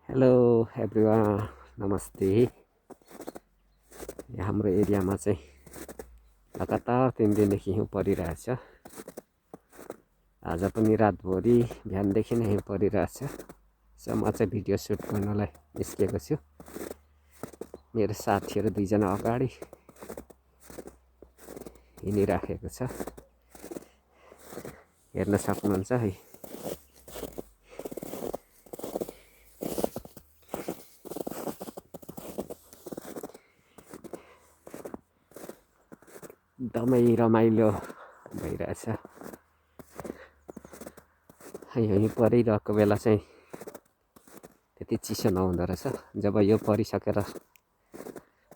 Hello everyone, नमस्ते। हाम्रो एरियामा चाहिँ लगातार 3 दिनदेखि हिउँ परिरहेछ। आज पनि रातभरि बिहानदेखि नै हिउँ परिरहेछ। सो म चाहिँ भिडियो सुट गर्नलाई निस्केको छु। मेरो साथीहरू दुईजना अगाडि हिँडिराखेको छ, हेर्न सक्नुहुन्छ है। एकदमै रमाइलो भइरहेछ। हिउँ परिरहेको बेला चाहिँ त्यति चिसो नहुँदो रहेछ। जब यो परिसकेर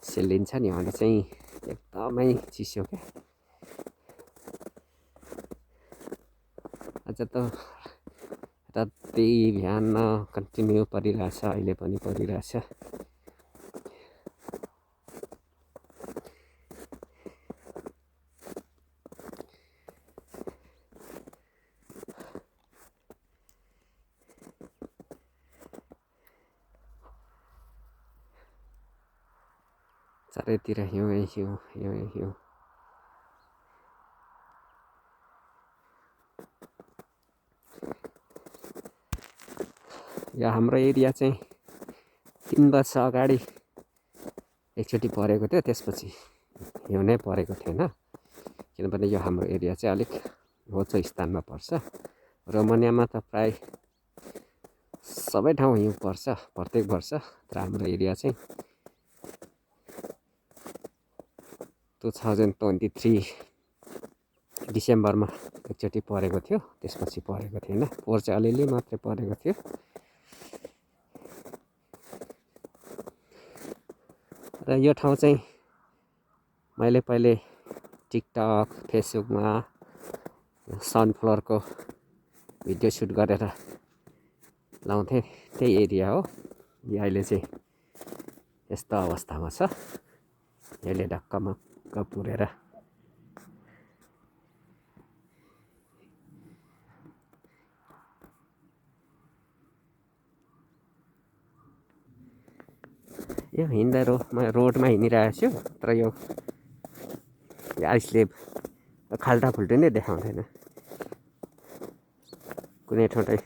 सेलिन्छ नि भने चाहिँ एकदमै चिसो क्या। आज त राति बिहान कन्टिन्यू परिरहेछ, अहिले पनि परिरहेछ। चारैतिर हिउँ हिउँ हिउँ हिउँ। यो हाम्रो एरिया चाहिँ 3 वर्ष अगाडि एकचोटि परेको थियो, त्यसपछि हिउँ नै परेको थिएन। किनभने यो हाम्रो एरिया चाहिँ अलिक होचो स्थानमा पर्छ। रोमानियामा त प्राय सबै ठाउँ हिउँ पर्छ प्रत्येक वर्ष, तर हाम्रो एरिया चाहिँ 2023 डिसेम्बरमा एकचोटि परेको थियो, त्यसपछि परेको थिएन। पोहोर चाहिँ अलिअलि मात्रै परेको थियो। र यो ठाउँ चाहिँ मैले पहिले टिकटक फेसबुकमा सनफ्लावरको भिडियो सुट गरेर लाउँथेँ, त्यही एरिया हो। यो अहिले चाहिँ यस्तो अवस्थामा छ। यसले ढक्कमक्क पुरेर यो हिँड्दा रोडमा हिँडिरहेको छु, तर यो आइसले खाल्टाखुल्टी नै देखाउँदैन। कुनै ठाउँ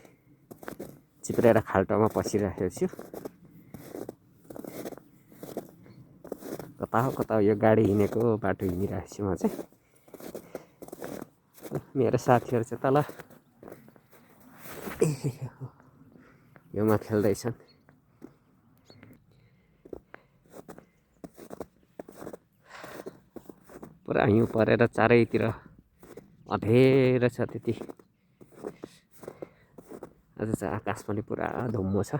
चिप्रेर खाल्टोमा पसिरहेको छु। कता हो कता यो गाडी हिँडेको बाटो हिँडिरहेको छु म चाहिँ। मेरो साथीहरू चाहिँ तल हिउँमा खेल्दैछन्। पुरा हिउँ परेर चारैतिर अँध्यारो छ। त्यति आज चाहिँ आकाश पनि पुरा धुम्म छ।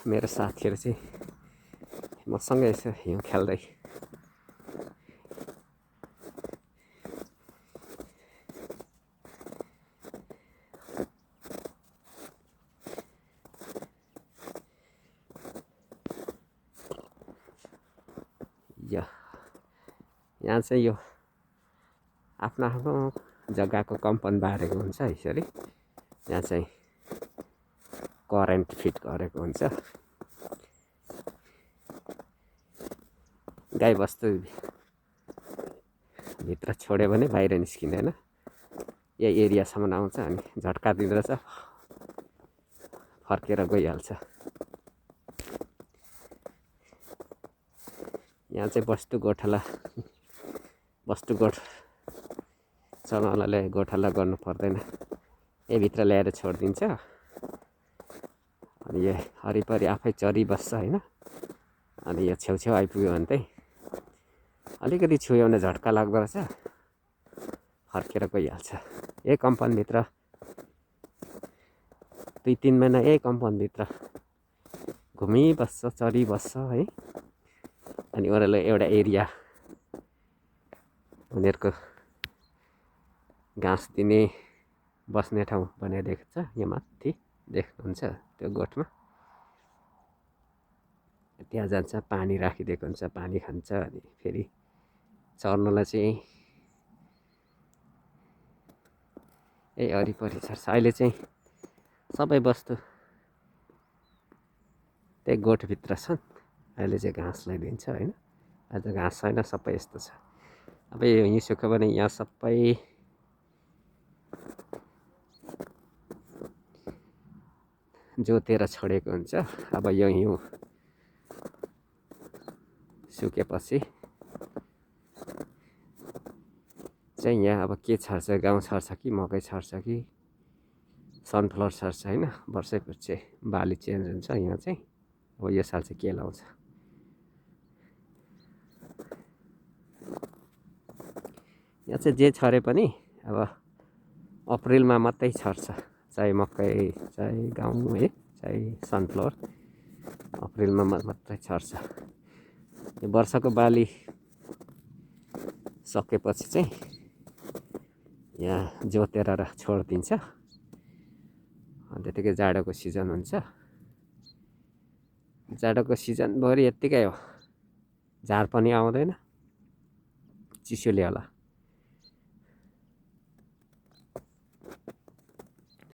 मेरो साथीहरू चाहिँ मसँगै यसो हिउँ खेल्दै यहाँ चाहिँ यो आफ्नो आफ्नो जग्गाको कम्पन बारेको हुन्छ। यसरी यहाँ चाहिँ करेन्ट फिट गरेको हुन्छ। गाईबस्तु भित्र छोड्यो भने बाहिर निस्किँदैन, यही एरियासम्म आउँछ अनि झट्का दिँदछ, फर्केर गइहाल्छ। यहाँ चाहिँ बस्तु गोठ चलाउनलाई गोठाला गर्नु पर्दैन, यहीभित्र ल्याएर छोडिदिन्छ। अनि यो वरिपरि आफै चरिबस्छ होइन। अनि यो छेउछेउ आइपुग्यो भने चाहिँ अलिकति छुयो भने झट्का लाग्दो रहेछ, फर्केर गइहाल्छ। यही कम्पनभित्र 2-3 महिना यही कम्पनभित्र घुमिबस्छ, चरिबस्छ है। अनि उनीहरूलाई एउटा एरिया उनीहरूको घाँस दिने बस्ने ठाउँ बनाइदिएको छ। यहाँ माथि देख्नुहुन्छ त्यो गोठमा, त्यहाँ जान्छ, पानी राखिदिएको हुन्छ, पानी खान्छ। अनि फेरि चर्नलाई चाहिँ यही वरिपरि छर्छ। अहिले चाहिँ सबै वस्तु त्यही गोठभित्र छन्। अहिले चाहिँ घाँसलाई दिन्छ होइन। आज घाँस छैन, सबै यस्तो छ। अब यो हिउँ सुक्यो भने यहाँ सबै जोतेर छोडेको हुन्छ। अब यो हिउँ सुकेपछि चाहिँ यहाँ अब के छर्छ, गहुँ छर्छ कि मकै छर्छ कि सनफ्लावर छर्छ होइन। वर्षैपछि बाली चेन्ज हुन्छ यहाँ चाहिँ। अब यो साल चाहिँ के लाउँछ। यहाँ चाहिँ जे छरे पनि अब अप्रिलमा मात्रै छर्छ। चाहे मकै, चाहे गहुँ है, चाहे सनफ्लावर अप्रिलमा मात्रै छर्छ। यो वर्षको बाली सकेपछि चाहिँ यहाँ जोतेर छोडिदिन्छ। त्यतिकै जाडोको सिजन हुन्छ। जाडोको सिजनभरि यत्तिकै हो, झार पनि आउँदैन, चिसोले होला।